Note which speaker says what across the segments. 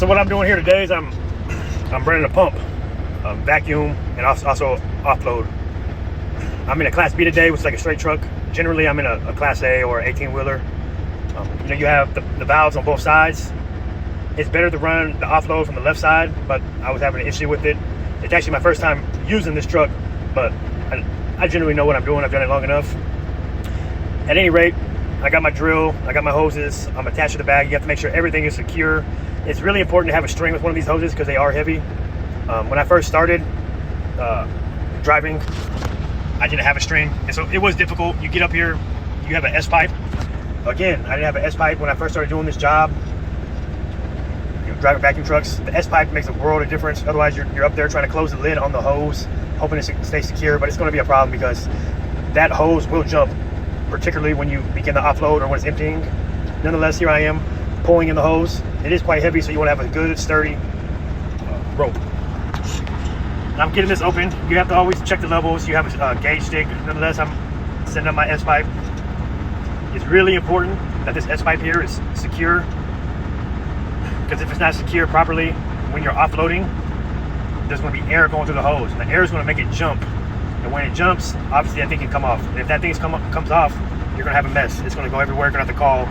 Speaker 1: So what I'm doing here today is I'm running a pump, vacuum, and also offload. I'm in a Class B today, which is like a straight truck. Generally, I'm in a Class A or 18-wheeler. You have the valves on both sides. It's better to run the offload from the left side, but I was having an issue with it. It's actually my first time using this truck, but I generally know what I'm doing. I've done it long enough. At any rate, I got my drill, I got my hoses, I'm attached to the bag. You have to make sure everything is secure. It's really important to have a string with one of these hoses because they are heavy. When I first started driving, I didn't have a string, and so it was difficult. You get up here, you have an S-pipe. Again, I didn't have an S-pipe when I first started doing this job. Driving vacuum trucks, the S-pipe makes a world of difference. Otherwise, you're up there trying to close the lid on the hose, hoping it stays secure, but it's going to be a problem because that hose will jump, particularly when you begin to offload or when it's emptying. Nonetheless, here I am pulling in the hose. It is quite heavy, so you want to have a good, sturdy rope. I'm getting this open. You have to always check the levels. You have a gauge stick. Nonetheless, I'm setting up my S-pipe. It's really important that this S-pipe here is secure, because if it's not secure properly, when you're offloading, there's going to be air going through the hose, and the air is going to make it jump. And when it jumps, obviously that thing can come off. And if that thing comes off, you're going to have a mess. It's going to go everywhere. You're going to have to call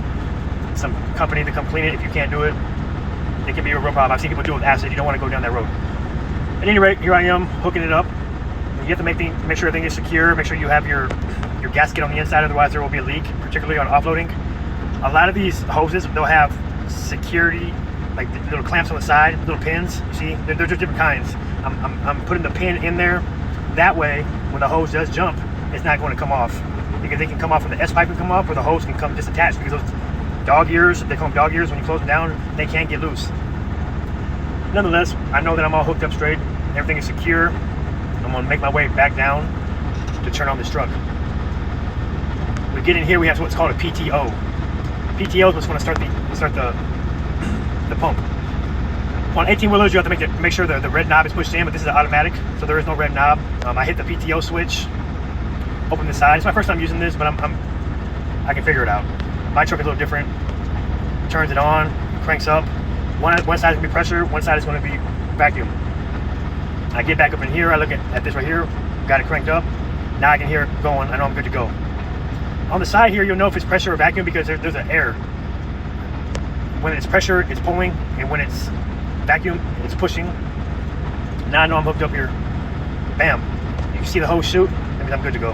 Speaker 1: some company to come clean it. If you can't do it, it can be a real problem. I've seen people do it with acid. You don't want to go down that road. At any rate, here I am hooking it up. You have to make sure everything is secure. Make sure you have your gasket on the inside, otherwise there will be a leak, particularly on offloading. A lot of these hoses, they'll have security, like the little clamps on the side, little pins. You see, they're just different kinds. I'm putting the pin in there. That way, when the hose does jump, it's not going to come off, because they can come off when the S-pipe can come off, or the hose can come disattached, because those dog ears, they call them dog ears, when you close them down, they can't get loose. Nonetheless, I know that I'm all hooked up straight. Everything is secure. I'm going to make my way back down to turn on this truck. We get in here, we have what's called a PTO. PTO is what's going to start the pump. On 18-wheelers, you have to make sure the red knob is pushed in, but this is an automatic, so there is no red knob. I hit the PTO switch, open the side. It's my first time using this, but I can figure it out. My truck is a little different. Turns it on, cranks up. One side is going to be pressure, one side is going to be vacuum. I get back up in here, I look at this right here, got it cranked up. Now I can hear it going, I know I'm good to go. On the side here, you'll know if it's pressure or vacuum because there's an air. When it's pressure, it's pulling, and when it's vacuum, it's pushing. Now I know I'm hooked up here. Bam. You can see the hose shoot. That means I'm good to go.